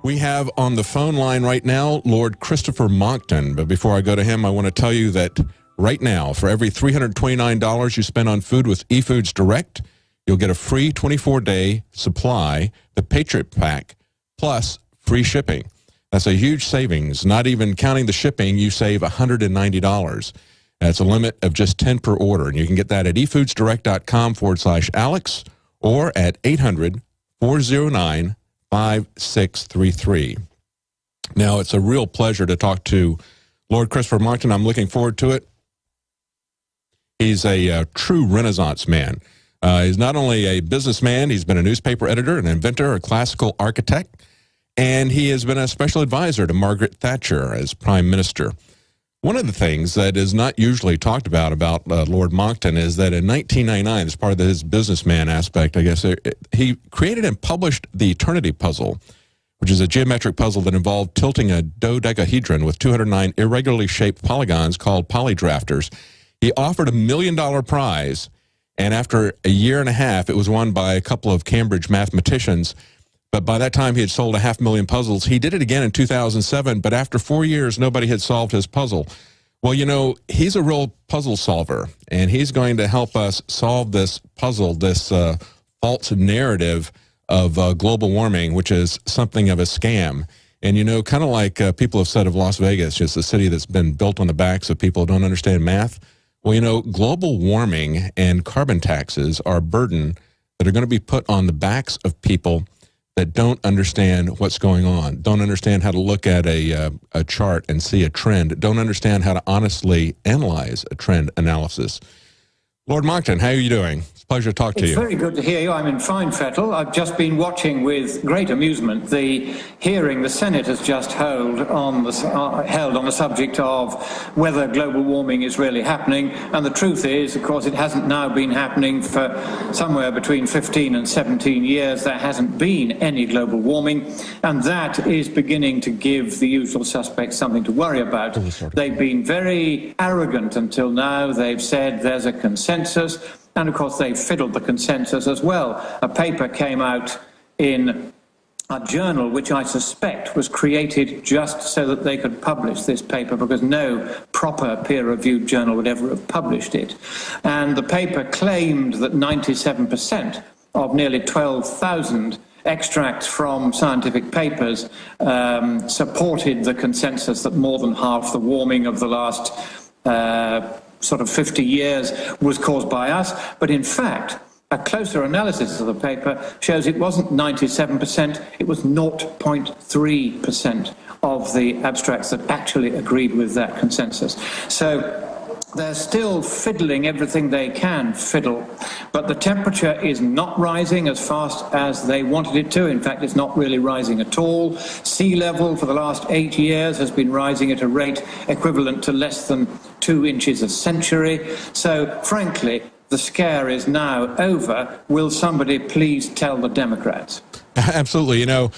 We have on the phone line right now Lord Christopher Monckton. But before I go to him, I want to tell you that right now, for every $329 you spend on food with eFoods Direct, you'll get a free 24-day supply, the Patriot Pack, plus free shipping. That's a huge savings. Not even counting the shipping, you save $190. That's a limit of just 10 per order. And you can get that at efoodsdirect.com/Alex or at 800-409-5633. Now, it's a real pleasure to talk to Lord Christopher Monckton. I'm looking forward to it. He's a true Renaissance man. He's not only a businessman, he's been a newspaper editor, an inventor, a classical architect, and he has been a special advisor to Margaret Thatcher as Prime Minister. One of the things that is not usually talked about Lord Monckton is that in 1999, as part of his businessman aspect, I guess, he created and published the Eternity Puzzle, which is a geometric puzzle that involved tilting a dodecahedron with 209 irregularly shaped polygons called polydrafters. He offered a $1 million prize, and after a year and a half, it was won by a couple of Cambridge mathematicians. But by that time, he had sold 500,000 puzzles. He did it again in 2007, but after 4 years, nobody had solved his puzzle. Well, you know, he's a real puzzle solver, and he's going to help us solve this puzzle, this false narrative of global warming, which is something of a scam. And, you know, kind of like people have said of Las Vegas, just a city that's been built on the backs of people who don't understand math. Well, you know, global warming and carbon taxes are a burden that are going to be put on the backs of people that don't understand what's going on, don't understand how to look at a chart and see a trend, don't understand how to honestly analyze a trend analysis. Lord Monckton, how are you doing? It's a pleasure to talk to you. It's very good to hear you. I'm in fine fettle. I've just been watching with great amusement the hearing the Senate has just held on the subject of whether global warming is really happening. And the truth is, of course, it hasn't now been happening for somewhere between 15 and 17 years. There hasn't been any global warming, and that is beginning to give the usual suspects something to worry about. They've been very arrogant until now. They've said there's a consensus. And of course, they fiddled the consensus as well. A paper came out in a journal which I suspect was created just so that they could publish this paper, because no proper peer-reviewed journal would ever have published it. And the paper claimed that 97% of nearly 12,000 extracts from scientific papers supported the consensus that more than half the warming of the last sort of 50 years was caused by us. But in fact, a closer analysis of the paper shows it wasn't 97%, it was 0.3% of the abstracts that actually agreed with that consensus. So they're still fiddling everything they can fiddle, but the temperature is not rising as fast as they wanted it to. In fact, it's not really rising at all. Sea level for the last 8 years has been rising at a rate equivalent to less than 2 inches a century. So, frankly, the scare is now over. Will somebody please tell the Democrats? Absolutely. You know,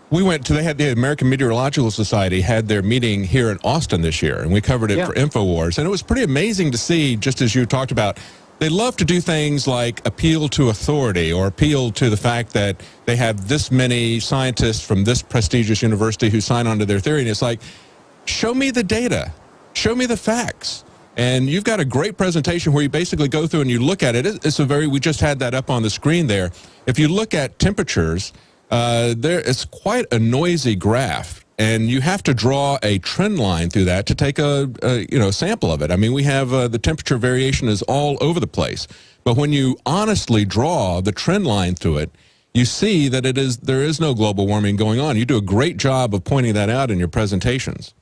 the American Meteorological Society had their meeting here in Austin this year, and we covered it for InfoWars. And it was pretty amazing to see, just as you talked about, they love to do things like appeal to authority or appeal to the fact that they have this many scientists from this prestigious university who sign on to their theory. And it's like, show me the data. Show me the facts. And you've got a great presentation where you basically go through and you look at it. We just had that up on the screen there. If you look at temperatures, it's quite a noisy graph, and you have to draw a trend line through that to take a sample of it. I mean, we have the temperature variation is all over the place, but when you honestly draw the trend line through it, you see that there is no global warming going on. You do a great job of pointing that out in your presentations.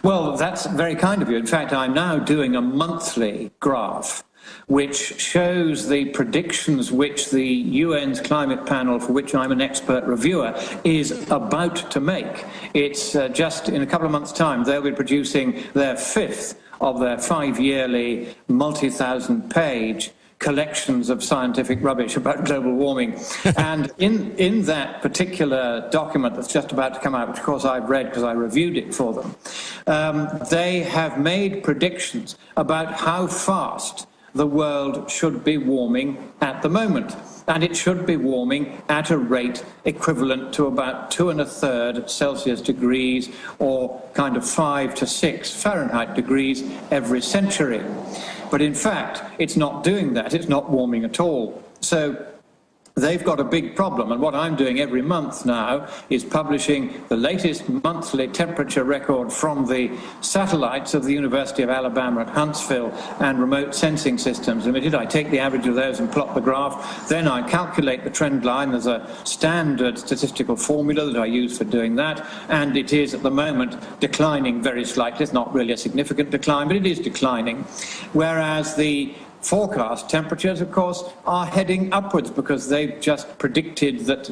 Well, that's very kind of you. In fact, I'm now doing a monthly graph which shows the predictions which the UN's climate panel, for which I'm an expert reviewer, is about to make. It's just in a couple of months' time, they'll be producing their 5th of their 5-yearly, multi-thousand-page collections of scientific rubbish about global warming. And in that particular document that's just about to come out, which of course I've read because I reviewed it for them, they have made predictions about how fast the world should be warming at the moment. and it should be warming at a rate equivalent to about 2 1/3 Celsius degrees, or kind of 5 to 6 Fahrenheit degrees every century. But in fact, it's not doing that. It's not warming at all. So they've got a big problem, and what I'm doing every month now is publishing the latest monthly temperature record from the satellites of the University of Alabama at Huntsville and remote sensing systems limited. I take the average of those and plot the graph, then I calculate the trend line. There's a standard statistical formula that I use for doing that, and it is at the moment declining very slightly. It's not really a significant decline, but it is declining, whereas the forecast temperatures, of course, are heading upwards, because they've just predicted that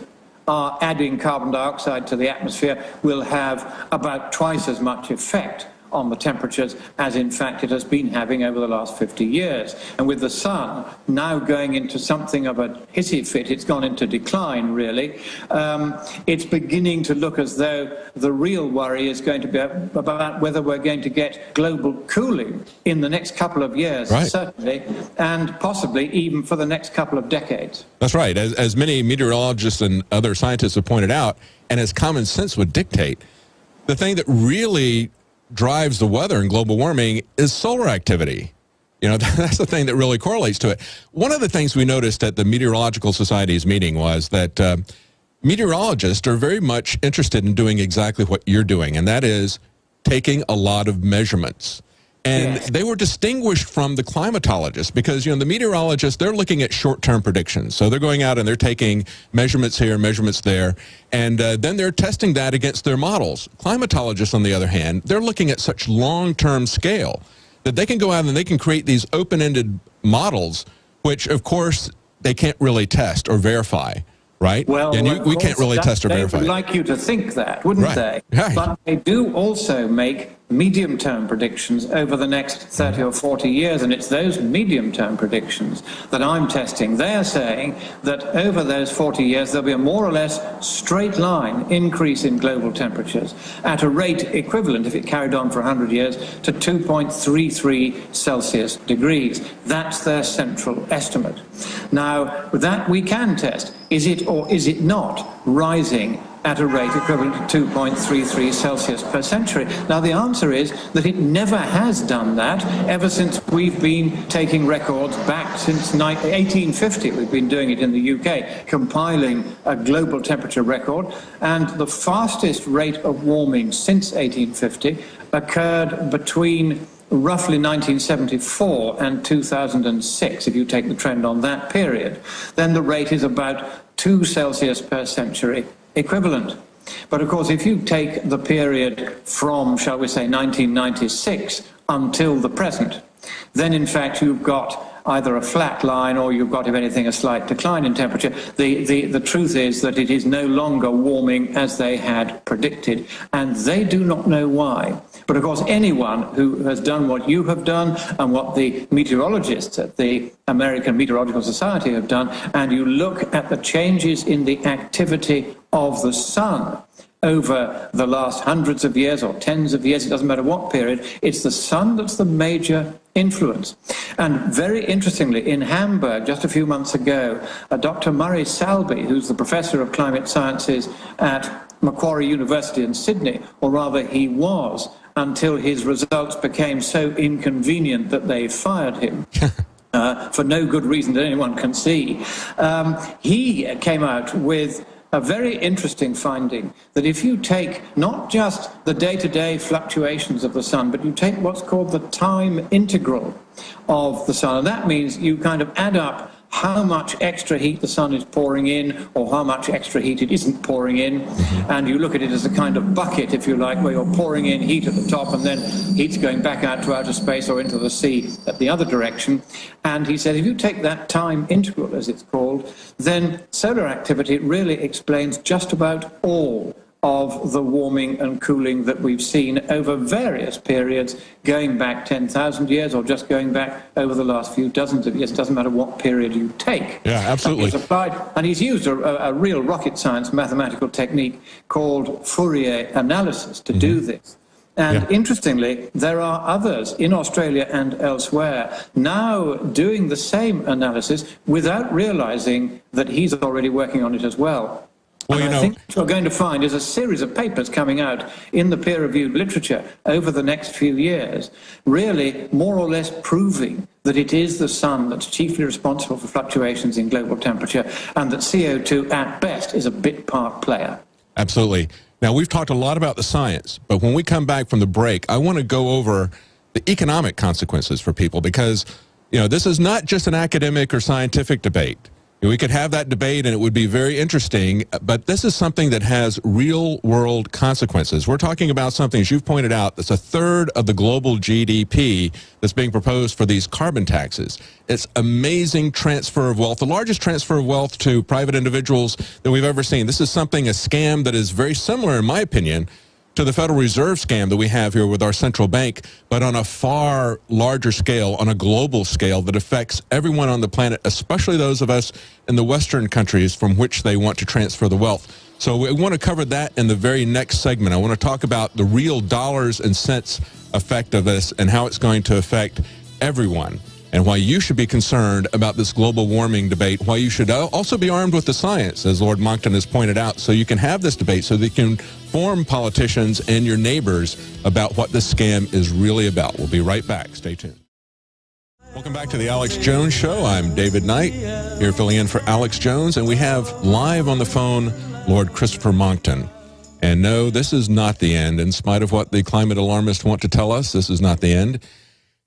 adding carbon dioxide to the atmosphere will have about twice as much effect on the temperatures as in fact it has been having over the last 50 years. And with the sun now going into something of a hissy fit, it's gone into decline really, it's beginning to look as though the real worry is going to be about whether we're going to get global cooling in the next couple of years, right, certainly, and possibly even for the next couple of decades. That's right. As many meteorologists and other scientists have pointed out, and as common sense would dictate, the thing that really drives the weather and global warming is solar activity. You know, that's the thing that really correlates to it. One of the things we noticed at the Meteorological Society's meeting was that meteorologists are very much interested in doing exactly what you're doing, and that is taking a lot of measurements. And they were distinguished from the climatologists because, you know, the meteorologists, they're looking at short-term predictions. So they're going out and they're taking measurements here, measurements there, and then they're testing that against their models. Climatologists, on the other hand, they're looking at such long-term scale that they can go out and they can create these open-ended models, which, of course, they can't really test or verify. Right? Well, and we can't really test or verify. They would like you to think that, wouldn't they? Right. But they do also make medium-term predictions over the next 30 or 40 years, and it's those medium-term predictions that I'm testing. They're saying that over those 40 years there'll be a more or less straight line increase in global temperatures at a rate equivalent, if it carried on for 100 years, to 2.33 Celsius degrees. That's their central estimate. Now, that we can test. Is it or is it not rising at a rate equivalent to 2.33 Celsius per century? Now, the answer is that it never has done that ever since we've been taking records back since 1850. We've been doing it in the UK, compiling a global temperature record, and the fastest rate of warming since 1850 occurred between roughly 1974 and 2006, if you take the trend on that period. Then the rate is about 2 Celsius per century equivalent. But of course, if you take the period from, shall we say, 1996 until the present, then in fact you've got either a flat line or you've got, if anything, a slight decline in temperature. The truth is that it is no longer warming as they had predicted, and they do not know why. But of course, anyone who has done what you have done and what the meteorologists at the American Meteorological Society have done, and you look at the changes in the activity of the sun over the last hundreds of years or tens of years, it doesn't matter what period, it's the sun that's the major influence. And very interestingly, in Hamburg, just a few months ago, Dr. Murray Salby, who's the professor of climate sciences at Macquarie University in Sydney, or rather he was, until his results became so inconvenient that they fired him. For no good reason that anyone can see. He came out with a very interesting finding that if you take not just the day-to-day fluctuations of the sun, but you take what's called the time integral of the sun, and that means you kind of add up how much extra heat the sun is pouring in or how much extra heat it isn't pouring in, and you look at it as a kind of bucket, if you like, where you're pouring in heat at the top and then heat's going back out to outer space or into the sea at the other direction. And he said if you take that time integral, as it's called, then solar activity really explains just about all of the warming and cooling that we've seen over various periods, going back 10,000 years or just going back over the last few dozens of years. It doesn't matter what period you take. Yeah, absolutely. And he's used a real rocket science mathematical technique called Fourier analysis to do this. And interestingly, there are others in Australia and elsewhere now doing the same analysis without realizing that he's already working on it as well. Well, and I think what you're going to find is a series of papers coming out in the peer-reviewed literature over the next few years, really more or less proving that it is the sun that's chiefly responsible for fluctuations in global temperature, and that CO2 at best is a bit part player. Absolutely. Now, we've talked a lot about the science, but when we come back from the break, I want to go over the economic consequences for people, because, you know, this is not just an academic or scientific debate. We could have that debate and it would be very interesting, but this is something that has real-world consequences. We're talking about something, as you've pointed out, that's a third of the global GDP that's being proposed for these carbon taxes. It's amazing transfer of wealth, the largest transfer of wealth to private individuals that we've ever seen. This is something, a scam that is very similar, in my opinion, to the Federal Reserve scam that we have here with our central bank, but on a far larger scale, on a global scale that affects everyone on the planet, especially those of us in the Western countries from which they want to transfer the wealth. So we want to cover that in the very next segment. I want to talk about the real dollars and cents effect of this and how it's going to affect everyone, and why you should be concerned about this global warming debate, why you should also be armed with the science, as Lord Monckton has pointed out, so you can have this debate, so that you can inform politicians and your neighbors about what this scam is really about. We'll be right back. Stay tuned. Welcome back to the Alex Jones Show. I'm David Knight, here filling in for Alex Jones, and we have live on the phone Lord Christopher Monckton. And no, this is not the end. In spite of what the climate alarmists want to tell us, this is not the end.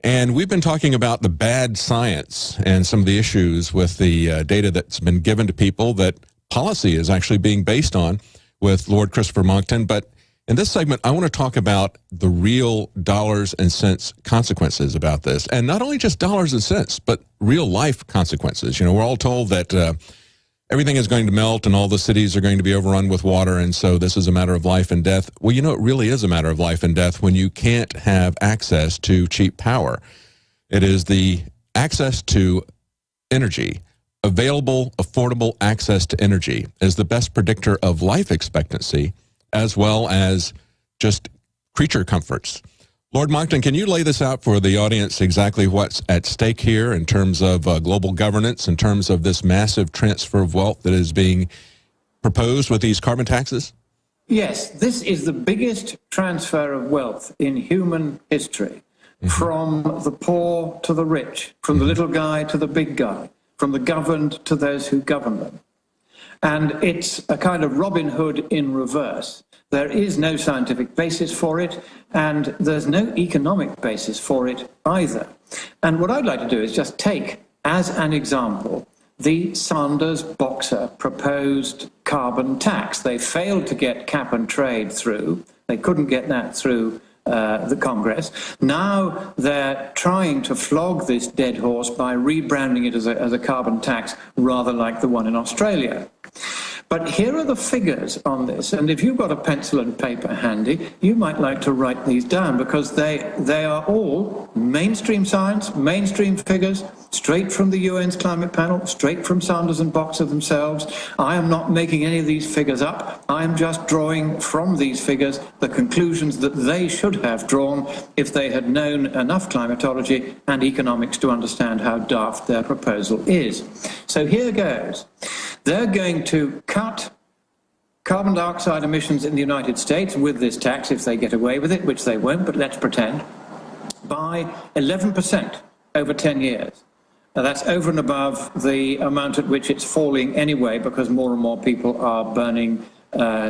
And we've been talking about the bad science and some of the issues with the data that's been given to people that policy is actually being based on with Lord Christopher Monckton. But in this segment, I want to talk about the real dollars and cents consequences about this. And not only just dollars and cents, but real life consequences. You know, we're all told that everything is going to melt and all the cities are going to be overrun with water, and so this is a matter of life and death. Well, you know, it really is a matter of life and death when you can't have access to cheap power. It is the access to energy, available, affordable access to energy, is the best predictor of life expectancy, as well as just creature comforts. Lord Monckton, can you lay this out for the audience, exactly what's at stake here in terms of global governance, in terms of this massive transfer of wealth that is being proposed with these carbon taxes? Yes, this is the biggest transfer of wealth in human history, from the poor to the rich, from the little guy to the big guy, from the governed to those who govern them. And it's a kind of Robin Hood in reverse. There is no scientific basis for it, and there's no economic basis for it either. And what I'd like to do is just take, as an example, the Sanders-Boxer proposed carbon tax. They failed to get cap and trade through. They couldn't get that through the Congress. Now they're trying to flog this dead horse by rebranding it as a carbon tax, rather like the one in Australia. But here are the figures on this, and if you've got a pencil and paper handy, you might like to write these down, because they are all mainstream science, mainstream figures, straight from the UN's climate panel, straight from Sanders and Boxer themselves. I am not making any of these figures up. I am just drawing from these figures the conclusions that they should have drawn if they had known enough climatology and economics to understand how daft their proposal is. So here goes. They're going to cut carbon dioxide emissions in the United States with this tax, if they get away with it, which they won't, but let's pretend, by 11% over 10 years. Now, that's over and above the amount at which it's falling anyway, because more and more people are burning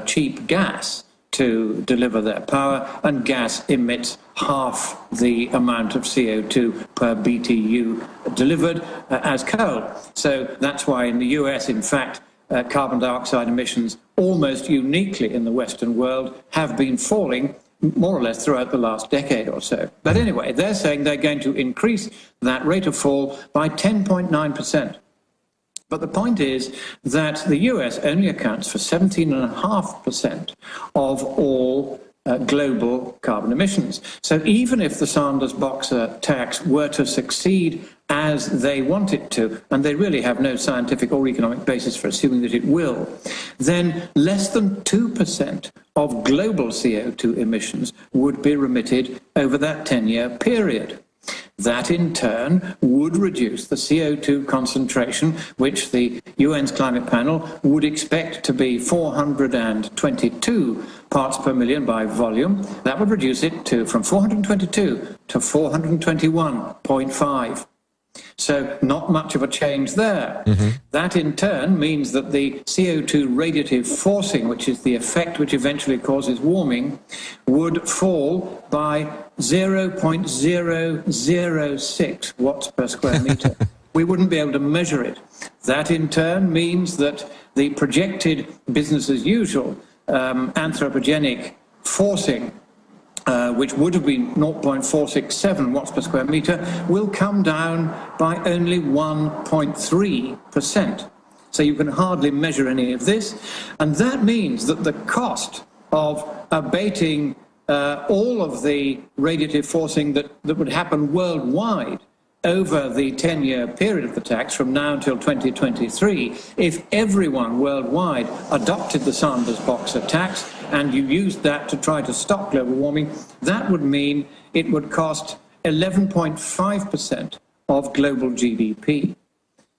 cheap gas to deliver their power, and gas emits half the amount of CO2 per BTU delivered as coal. So that's why in the US, in fact, carbon dioxide emissions, almost uniquely in the Western world, have been falling more or less throughout the last decade or so. But anyway, they're saying they're going to increase that rate of fall by 10.9%. But the point is that the US only accounts for 17.5% of all global carbon emissions. So even if the Sanders-Boxer tax were to succeed as they want it to, and they really have no scientific or economic basis for assuming that it will, then less than 2% of global CO2 emissions would be remitted over that 10-year period. That, in turn, would reduce the CO2 concentration, which the UN's climate panel would expect to be 422 parts per million by volume. That would reduce it from 422 to 421.5. So not much of a change there. That in turn means that the CO2 radiative forcing, which is the effect which eventually causes warming, would fall by 0.006 watts per square meter. We wouldn't be able to measure it. That in turn means that the projected business as usual anthropogenic forcing, which would have been 0.467 watts per square meter, will come down by only 1.3%. So you can hardly measure any of this. And that means that the cost of abating all of the radiative forcing that would happen worldwide over the 10-year period of the tax from now until 2023, if everyone worldwide adopted the Sanders-Boxer tax and you used that to try to stop global warming, that would mean it would cost 11.5% of global GDP.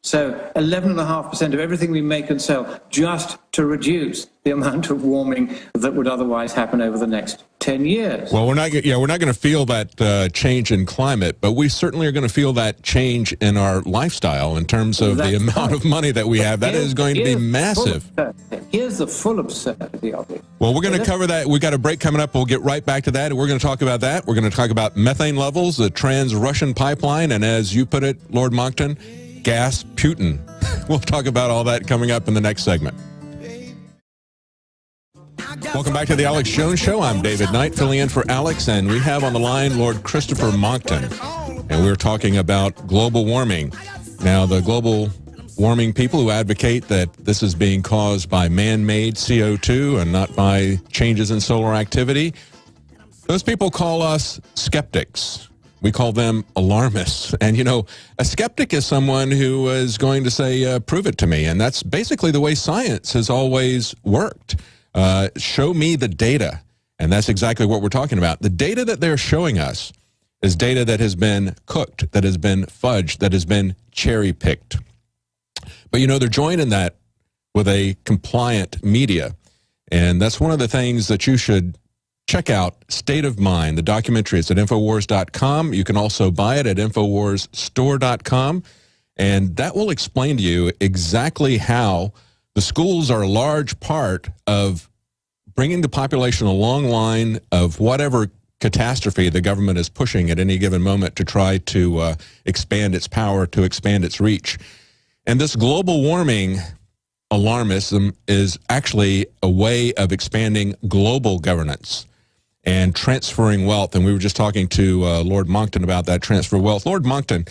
So 11.5% of everything we make and sell, just to reduce the amount of warming that would otherwise happen over the next 10 years. Well, we're not going to feel that change in climate, but we certainly are going to feel that change in our lifestyle in terms of the amount of money that we have. That is going to be massive. Here's the full absurdity of it. Well, we're going to cover that. We've got a break coming up. We'll get right back to that, and we're going to talk about that. We're going to talk about methane levels, the Trans-Russian pipeline, and as you put it, Lord Monckton, gas Putin. We'll talk about all that coming up in the next segment. Welcome back to the Alex Jones Show. I'm David Knight, filling in for Alex, and we have on the line Lord Christopher Monckton, and we're talking about global warming. Now, the global warming people who advocate that this is being caused by man-made CO2 and not by changes in solar activity, those people call us skeptics. We call them alarmists. And, you know, a skeptic is someone who is going to say, prove it to me. And that's basically the way science has always worked. Show me the data. And that's exactly what we're talking about. The data that they're showing us is data that has been cooked, that has been fudged, that has been cherry-picked. But, you know, they're joining that with a compliant media. And that's one of the things that you should check out, State of Mind, the documentary. It's at Infowars.com. You can also buy it at InfoWarsStore.com. And that will explain to you exactly how the schools are a large part of bringing the population a long line of whatever catastrophe the government is pushing at any given moment to try to expand its power, to expand its reach. And this global warming alarmism is actually a way of expanding global governance and transferring wealth. And we were just talking to Lord Monckton about that, transfer of wealth. Lord Monckton,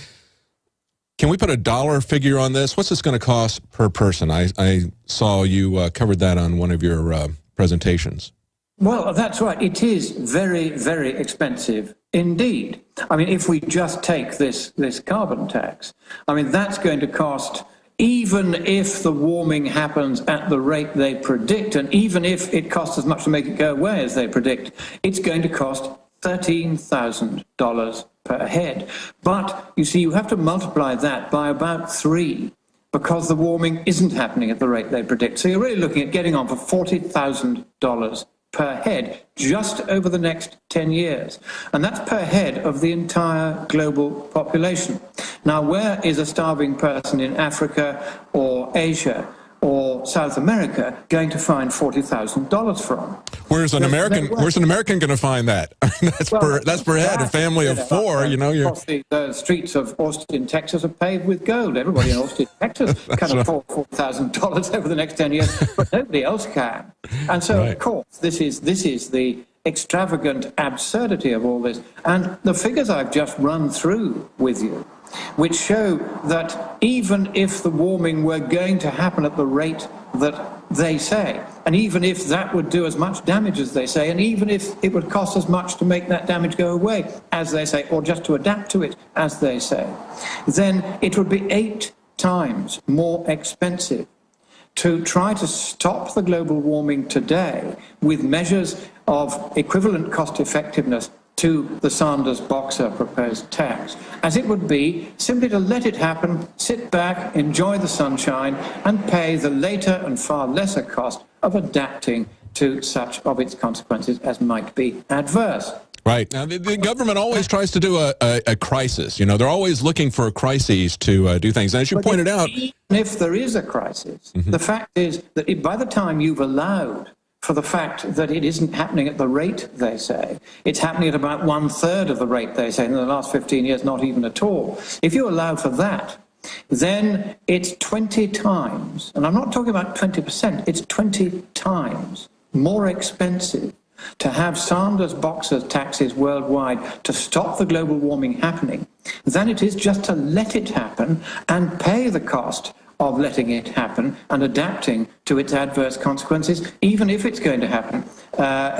can we put a dollar figure on this? What's this going to cost per person? I saw you covered that on one of your presentations. Well, that's right. It is very, very expensive indeed. I mean, if we just take this carbon tax, I mean, that's going to cost, even if the warming happens at the rate they predict, and even if it costs as much to make it go away as they predict, it's going to cost $13,000 per head. But, you see, you have to multiply that by about 3 because the warming isn't happening at the rate they predict. So you're really looking at getting on for $40,000 per head just over the next 10 years. And that's per head of the entire global population. Now, where is a starving person in Africa or Asia or South America going to find $40,000 from? Where's an American going to find that? That's per head, a family of 4, you know. Across the streets of Austin, Texas are paved with gold. Everybody in Austin, Texas can afford $4,000 over the next 10 years, but nobody else can. And so, right. Of course, this is the extravagant absurdity of all this. And the figures I've just run through with you, which show that even if the warming were going to happen at the rate that they say, And even if that would do as much damage as they say, and even if it would cost as much to make that damage go away, as they say, or just to adapt to it, as they say, then it would be 8 times more expensive to try to stop the global warming today with measures of equivalent cost effectiveness to the Sanders-Boxer proposed tax, as it would be simply to let it happen, sit back, enjoy the sunshine, and pay the later and far lesser cost of adapting to such of its consequences as might be adverse. Right. Now, the government always tries to do a crisis. You know, they're always looking for crises to do things. And as you pointed out, even if there is a crisis, the fact is that by the time you've allowed for the fact that it isn't happening at the rate they say, it's happening at about 1/3 of the rate they say in the last 15 years, not even at all. If you allow for that, then it's 20 times, and I'm not talking about 20%, it's 20 times more expensive to have Sanders-Boxer taxes worldwide to stop the global warming happening than it is just to let it happen and pay the cost of letting it happen and adapting to its adverse consequences, even if it's going to happen,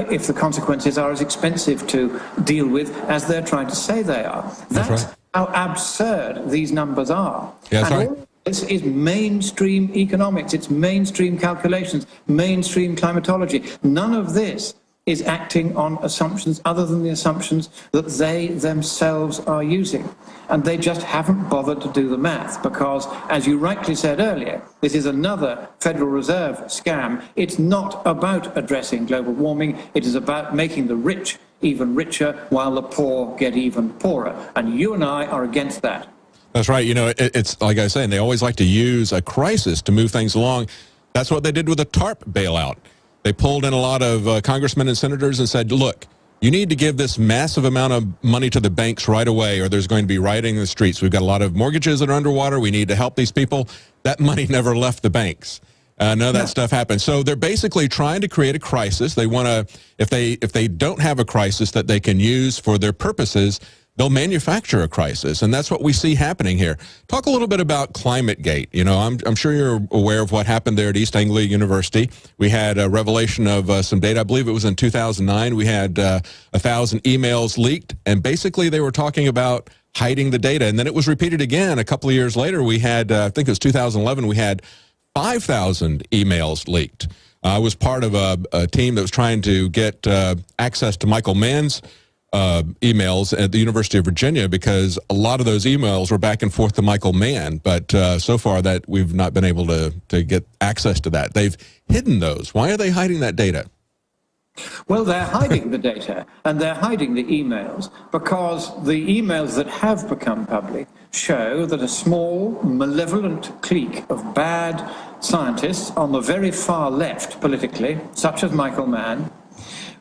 if the consequences are as expensive to deal with as they're trying to say they are. That's right. How absurd these numbers are. Yeah, and all of this is mainstream economics, it's mainstream calculations, mainstream climatology. None of this is acting on assumptions other than the assumptions that they themselves are using. And they just haven't bothered to do the math because, as you rightly said earlier, this is another Federal Reserve scam. It's not about addressing global warming. It is about making the rich even richer while the poor get even poorer. And you and I are against that. That's right. You know, it's like I was saying, they always like to use a crisis to move things along. That's what they did with the TARP bailout. They pulled in a lot of congressmen and senators and said, look, you need to give this massive amount of money to the banks right away or there's going to be rioting in the streets. We've got a lot of mortgages that are underwater. We need to help these people. That money never left the banks. None of that stuff happened. So they're basically trying to create a crisis. They want to, if they don't have a crisis that they can use for their purposes, they'll manufacture a crisis, and that's what we see happening here. Talk a little bit about ClimateGate. You know, I'm sure you're aware of what happened there at East Anglia University. We had a revelation of some data. I believe it was in 2009. We had 1,000 emails leaked, and basically they were talking about hiding the data. And then it was repeated again a couple of years later. We had, I think it was 2011, we had 5,000 emails leaked. I was part of a team that was trying to get access to Michael Mann's emails at the University of Virginia because a lot of those emails were back and forth to Michael Mann, but so far that we've not been able to get access to that. They've hidden those. Why are they hiding that data? Well, they're hiding the data and they're hiding the emails because the emails that have become public show that a small, malevolent clique of bad scientists on the very far left politically, such as Michael Mann,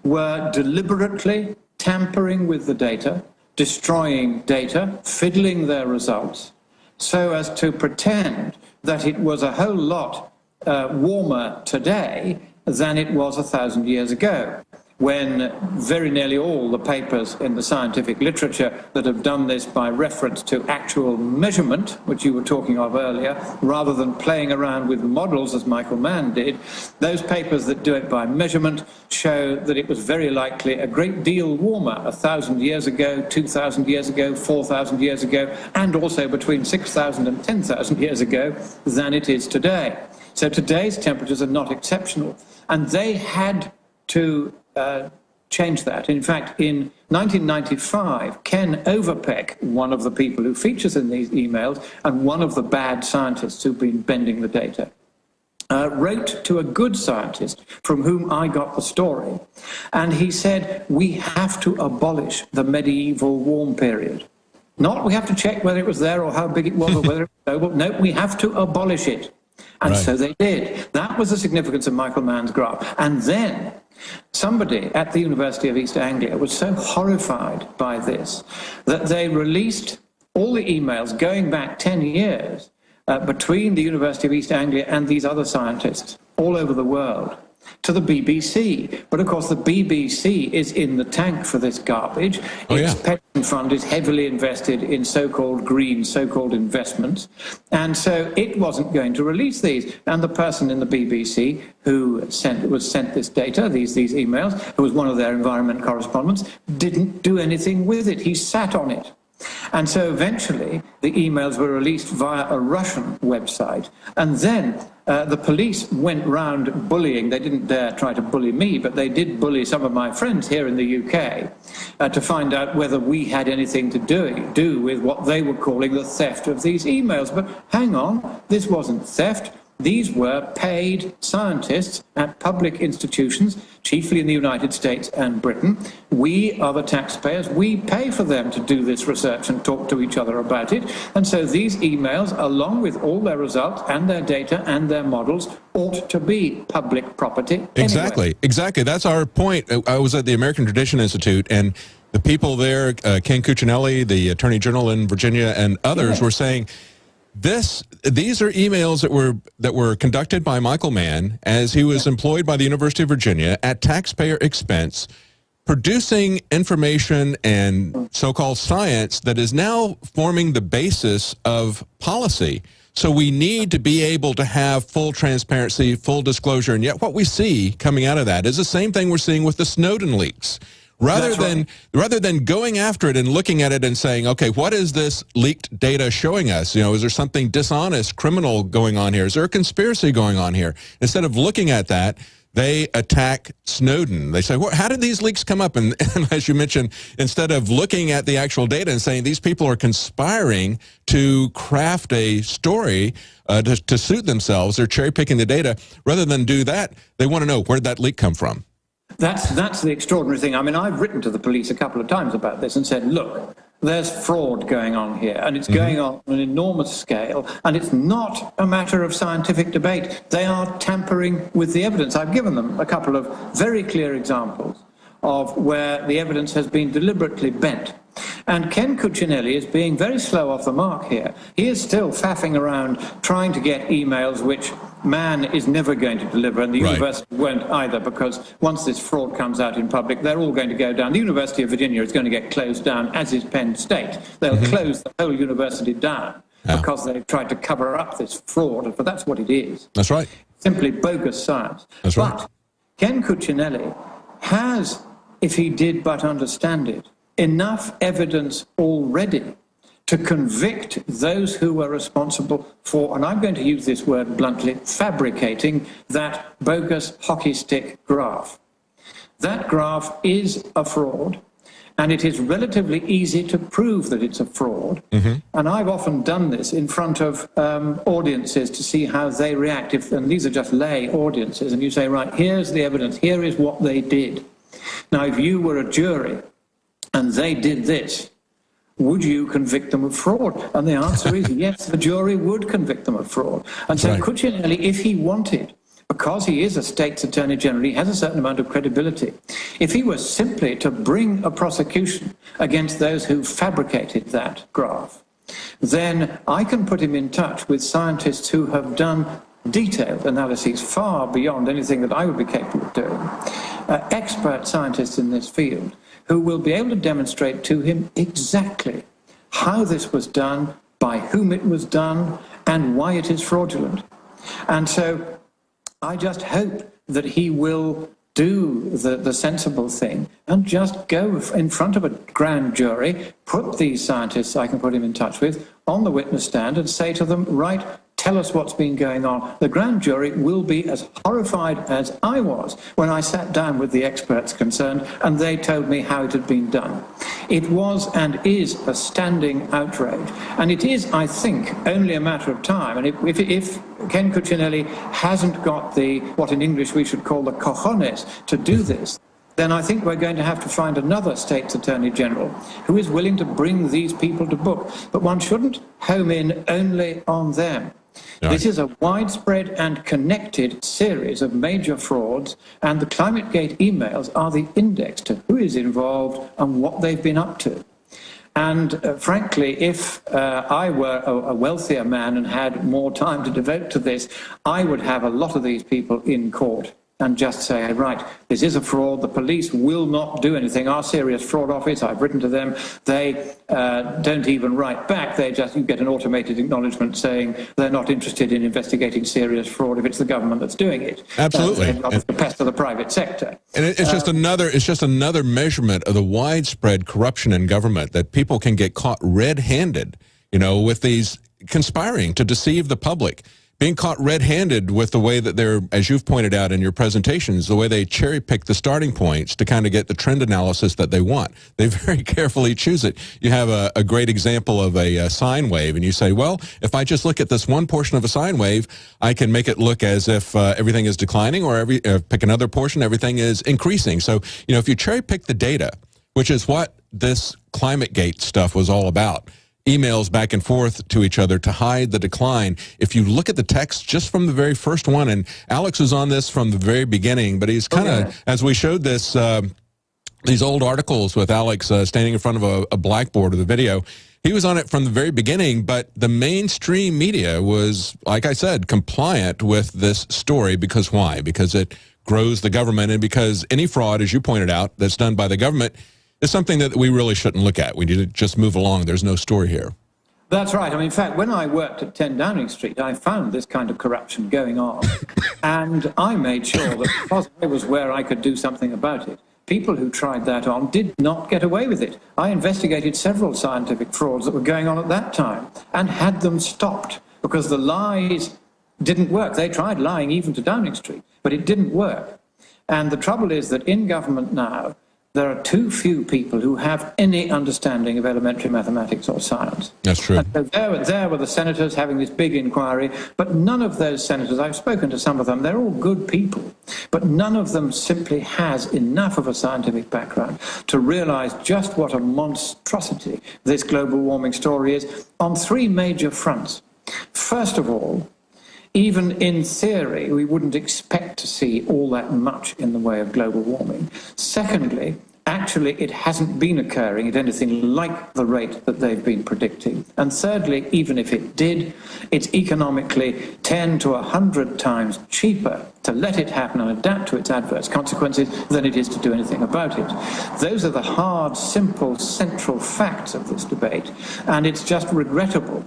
were deliberately tampering with the data, destroying data, fiddling their results, so as to pretend that it was a whole lot warmer today than it was 1,000 years ago, when very nearly all the papers in the scientific literature that have done this by reference to actual measurement, which you were talking of earlier, rather than playing around with models as Michael Mann did, those papers that do it by measurement show that it was very likely a great deal warmer 1,000 years ago, 2,000 years ago, 4,000 years ago, and also between 6,000 and 10,000 years ago than it is today. So today's temperatures are not exceptional, and they had to change that. In fact, in 1995, Ken Overpeck, one of the people who features in these emails and one of the bad scientists who've been bending the data, wrote to a good scientist from whom I got the story, and he said, we have to abolish the medieval warm period. Not we have to check whether it was there or how big it was or whether it was global. No, we have to abolish it. And right. So they did. That was the significance of Michael Mann's graph. And then somebody at the University of East Anglia was so horrified by this that they released all the emails going back 10 years between the University of East Anglia and these other scientists all over the world, to the BBC. But of course, the BBC is in the tank for this garbage. Its pension fund is heavily invested in so-called green, so-called investments. And so it wasn't going to release these. And the person in the BBC who was sent this data, these emails, who was one of their environment correspondents, didn't do anything with it. He sat on it. And so eventually the emails were released via a Russian website. And then the police went round bullying. They didn't dare try to bully me, but they did bully some of my friends here in the UK to find out whether we had anything to do with what they were calling the theft of these emails. But hang on, this wasn't theft. These were paid scientists at public institutions, chiefly in the United States and Britain. We are the taxpayers. We pay for them to do this research and talk to each other about it. And so these emails, along with all their results and their data and their models, ought to be public property. Exactly, exactly. That's our point. I was at the American Tradition Institute, and the people there, Ken Cuccinelli, the Attorney General in Virginia, and others were saying, these are emails that were conducted by Michael Mann as he was employed by the University of Virginia at taxpayer expense, producing information and so-called science that is now forming the basis of policy. So we need to be able to have full transparency, full disclosure, and yet what we see coming out of that is the same thing we're seeing with the Snowden leaks. Rather than going after it and looking at it and saying, okay, what is this leaked data showing us? You know, is there something dishonest, criminal going on here? Is there a conspiracy going on here? Instead of looking at that, they attack Snowden. They say, well, how did these leaks come up? And as you mentioned, instead of looking at the actual data and saying these people are conspiring to craft a story to suit themselves, they're cherry-picking the data. Rather than do that, they want to know, where did that leak come from? That's the extraordinary thing. I mean, I've written to the police a couple of times about this and said, look, there's fraud going on here, and it's going on an enormous scale, and it's not a matter of scientific debate. They are tampering with the evidence. I've given them a couple of very clear examples of where the evidence has been deliberately bent. And Ken Cuccinelli is being very slow off the mark here. He is still faffing around trying to get emails which Mann is never going to deliver, and the university won't either, because once this fraud comes out in public, they're all going to go down. The University of Virginia is going to get closed down, as is Penn State. They'll close the whole university down because they've tried to cover up this fraud, but that's what it is. That's right. Simply bogus science. That's right. But Ken Cuccinelli has, if he did but understand it, enough evidence already to convict those who were responsible for, and I'm going to use this word bluntly, fabricating that bogus hockey stick graph. That graph is a fraud, and it is relatively easy to prove that it's a fraud. And I've often done this in front of audiences to see how they react. And these are just lay audiences, and you say, right, here's the evidence, here is what they did. Now, if you were a jury and they did this, would you convict them of fraud? And the answer is yes, the jury would convict them of fraud. And so Cuccinelli, if he wanted, because he is a state's attorney general, he has a certain amount of credibility. If he was simply to bring a prosecution against those who fabricated that graph, then I can put him in touch with scientists who have done detailed analyses far beyond anything that I would be capable of doing, expert scientists in this field, who will be able to demonstrate to him exactly how this was done, by whom it was done, and why it is fraudulent. And so I just hope that he will do the sensible thing and just go in front of a grand jury, put these scientists I can put him in touch with on the witness stand and say to them, right, tell us what's been going on. The grand jury will be as horrified as I was when I sat down with the experts concerned and they told me how it had been done. It was and is a standing outrage. And it is, I think, only a matter of time. And if Ken Cuccinelli hasn't got the, what in English we should call the cojones to do this, then I think we're going to have to find another state's attorney general who is willing to bring these people to book. But one shouldn't home in only on them. This is a widespread and connected series of major frauds, and the ClimateGate emails are the index to who is involved and what they've been up to. And frankly, if I were a wealthier man and had more time to devote to this, I would have a lot of these people in court and just say, right, this is a fraud, the police will not do anything. Our Serious Fraud Office, I've written to them, they don't even write back. You get an automated acknowledgement saying they're not interested in investigating serious fraud if it's the government that's doing it. Absolutely. Not the pest of the private sector. And it's just another measurement of the widespread corruption in government, that people can get caught red-handed, with these conspiring to deceive the public. Being caught red-handed with the way that they're, as you've pointed out in your presentations, the way they cherry-pick the starting points to kind of get the trend analysis that they want. They very carefully choose it. You have a great example of a sine wave, and you say, well, if I just look at this one portion of a sine wave, I can make it look as if everything is declining, or pick another portion, everything is increasing. So, if you cherry-pick the data, which is what this ClimateGate stuff was all about, emails back and forth to each other to hide the decline. If you look at the text just from the very first one, and Alex was on this from the very beginning, but he's kind of, as we showed this, these old articles with Alex standing in front of a blackboard of the video, he was on it from the very beginning, but the mainstream media was, like I said, compliant with this story. Because why? Because it grows the government, and because any fraud, as you pointed out, that's done by the government is something that we really shouldn't look at. We need to just move along. There's no story here. That's right. In fact, when I worked at 10 Downing Street, I found this kind of corruption going on, and I made sure that because I was where I could do something about it, people who tried that on did not get away with it. I investigated several scientific frauds that were going on at that time and had them stopped because the lies didn't work. They tried lying even to Downing Street, but it didn't work. And the trouble is that in government now, there are too few people who have any understanding of elementary mathematics or science. That's true. And so there were the senators having this big inquiry, but none of those senators, I've spoken to some of them, they're all good people, but none of them simply has enough of a scientific background to realize just what a monstrosity this global warming story is on three major fronts. First of all, even in theory, we wouldn't expect to see all that much in the way of global warming. Secondly, actually, it hasn't been occurring at anything like the rate that they've been predicting. And thirdly, even if it did, it's economically 10 to 100 times cheaper to let it happen and adapt to its adverse consequences than it is to do anything about it. Those are the hard, simple, central facts of this debate. And it's just regrettable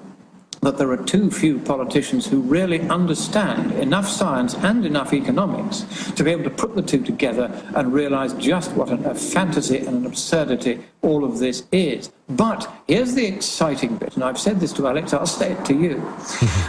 that there are too few politicians who really understand enough science and enough economics to be able to put the two together and realize just what a fantasy and an absurdity all of this is. But here's the exciting bit, and I've said this to Alex, I'll say it to you,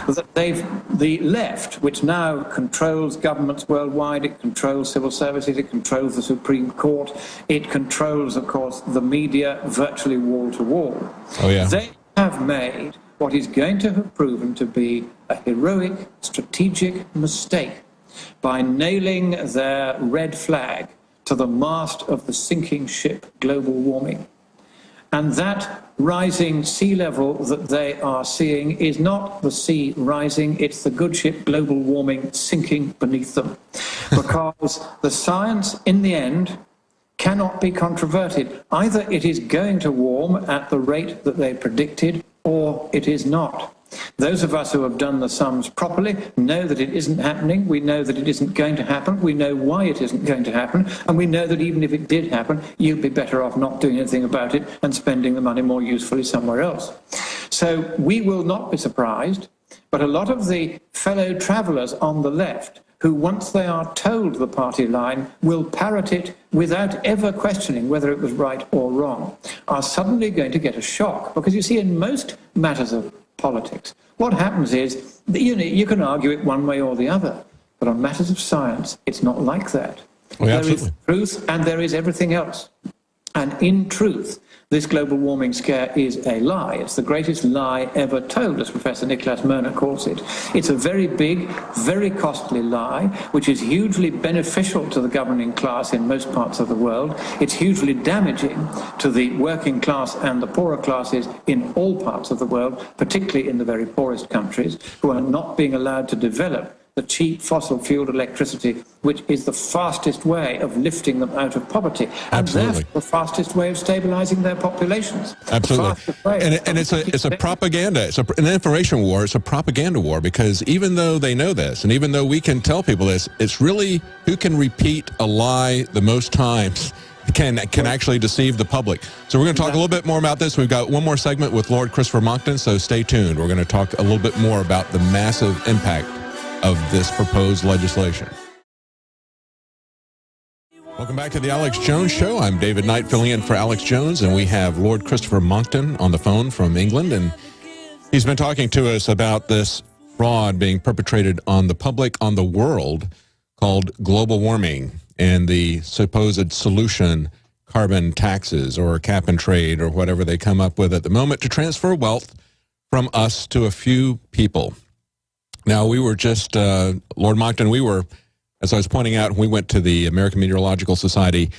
that the left, which now controls governments worldwide, it controls civil services, it controls the Supreme Court, it controls, of course, the media virtually wall to wall. Oh, yeah. They have made what is going to have proven to be a heroic, strategic mistake by nailing their red flag to the mast of the sinking ship, global warming. And that rising sea level that they are seeing is not the sea rising, it's the good ship, global warming, sinking beneath them. Because the science, in the end, cannot be controverted. Either it is going to warm at the rate that they predicted, or it is not. Those of us who have done the sums properly know that it isn't happening. We know that it isn't going to happen. We know why it isn't going to happen. And we know that even if it did happen, you'd be better off not doing anything about it and spending the money more usefully somewhere else. So we will not be surprised, but a lot of the fellow travellers on the left who, once they are told the party line, will parrot it without ever questioning whether it was right or wrong, are suddenly going to get a shock. Because you see, in most matters of politics, what happens is, you can argue it one way or the other, but on matters of science, it's not like that. Oh, yeah, there is truth and there is everything else. And in truth, this global warming scare is a lie. It's the greatest lie ever told, as Professor Nicholas Merner calls it. It's a very big, very costly lie, which is hugely beneficial to the governing class in most parts of the world. It's hugely damaging to the working class and the poorer classes in all parts of the world, particularly in the very poorest countries, who are not being allowed to develop the cheap fossil-fueled electricity, which is the fastest way of lifting them out of poverty, and therefore the fastest way of stabilizing their populations. Absolutely. And it's a propaganda. It's an information war. It's a propaganda war, because even though they know this, and even though we can tell people this, it's really who can repeat a lie the most times can actually deceive the public. So we're going to talk a little bit more about this. We've got one more segment with Lord Christopher Monckton, so stay tuned. We're going to talk a little bit more about the massive impact of this proposed legislation. Welcome back to the Alex Jones Show. I'm David Knight, filling in for Alex Jones, and we have Lord Christopher Monckton on the phone from England, and he's been talking to us about this fraud being perpetrated on the public, on the world, called global warming, and the supposed solution, carbon taxes or cap and trade or whatever they come up with at the moment to transfer wealth from us to a few people. Now, we were just, Lord Monckton, we were, as I was pointing out, we went to the American Meteorological Society.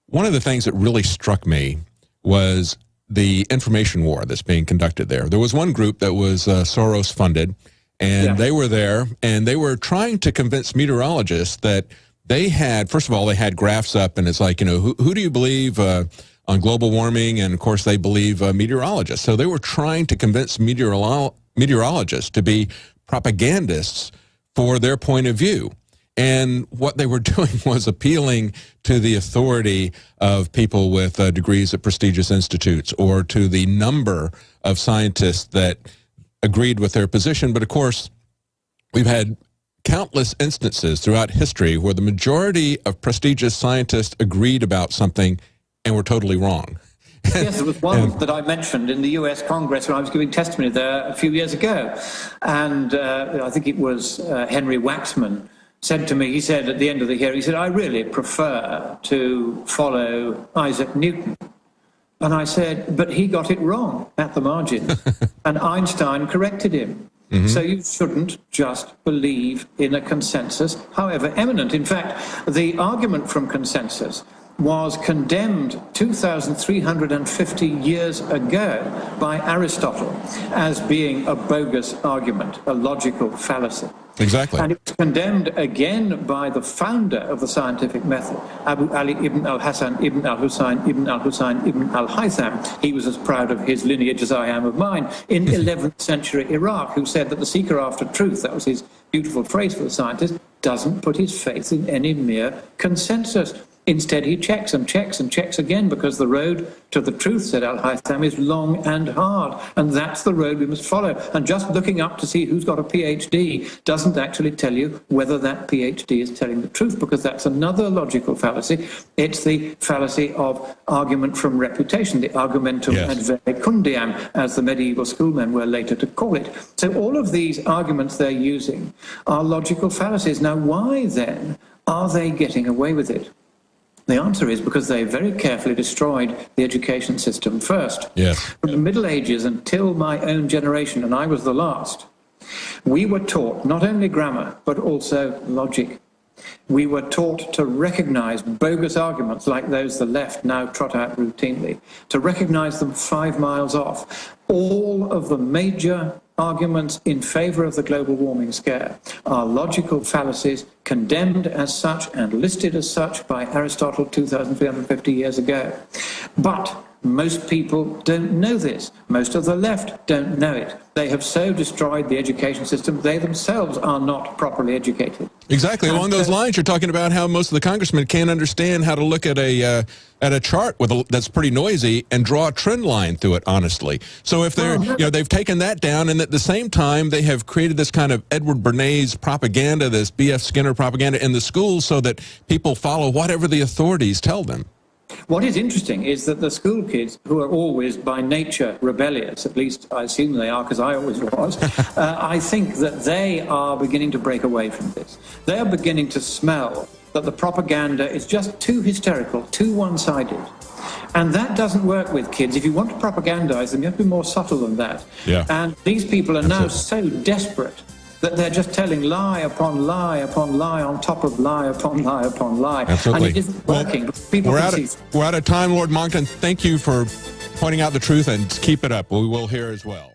One of the things that really struck me was the information war that's being conducted there. There was one group that was Soros funded, and they were there, and they were trying to convince meteorologists that they had, first of all, they had graphs up, and it's like, you know, who do you believe on global warming? And of course, they believe meteorologists. So they were trying to convince meteorologists to be propagandists for their point of view. And what they were doing was appealing to the authority of people with degrees at prestigious institutes, or to the number of scientists that agreed with their position. But of course, we've had countless instances throughout history where the majority of prestigious scientists agreed about something and were totally wrong. Yes, there was one that I mentioned in the US Congress when I was giving testimony there a few years ago. And I think it was Henry Waxman said to me, he said at the end of the hearing, he said, I really prefer to follow Isaac Newton. And I said, but he got it wrong at the margin. And Einstein corrected him. So you shouldn't just believe in a consensus, however eminent. In fact, the argument from consensus was condemned 2,350 years ago by Aristotle as being a bogus argument, a logical fallacy. Exactly. And it was condemned again by the founder of the scientific method, Abu Ali ibn al-Hasan ibn al-Husayn ibn al-Husayn ibn al-Haytham. He was as proud of his lineage as I am of mine, in 11th century Iraq, who said that the seeker after truth, that was his beautiful phrase for the scientist, doesn't put his faith in any mere consensus. Instead, he checks and checks and checks again, because the road to the truth, said Al-Haytham, is long and hard, and that's the road we must follow. And just looking up to see who's got a PhD doesn't actually tell you whether that PhD is telling the truth, because that's another logical fallacy. It's the fallacy of argument from reputation, the argumentum ad verecundiam, as the medieval schoolmen were later to call it. So all of these arguments they're using are logical fallacies. Now, why then are they getting away with it? The answer is because they very carefully destroyed the education system first. Yes. From the Middle Ages until my own generation, and I was the last, we were taught not only grammar, but also logic. We were taught to recognize bogus arguments like those the left now trot out routinely, to recognize them 5 miles off. All of the major arguments in favor of the global warming scare are logical fallacies, condemned as such and listed as such by Aristotle 2,350 years ago. But most people don't know this. Most of the left don't know it. They have so destroyed the education system, they themselves are not properly educated. Exactly. Along those lines, you're talking about how most of the congressmen can't understand how to look at a chart that's pretty noisy and draw a trend line through it, honestly. So if they're, they've taken that down, and at the same time, they have created this kind of Edward Bernays propaganda, this B.F. Skinner propaganda in the schools, so that people follow whatever the authorities tell them. What is interesting is that the school kids, who are always by nature rebellious, at least I assume they are because I always was, I think that they are beginning to break away from this. They are beginning to smell that the propaganda is just too hysterical, too one-sided. And that doesn't work with kids. If you want to propagandize them, you have to be more subtle than that. Yeah. And these people are now so desperate that they're just telling lie upon lie upon lie on top of lie upon lie upon lie. Absolutely. And it isn't working. Well, people we're out of time, Lord Monckton. Thank you for pointing out the truth, and keep it up. We will here as well.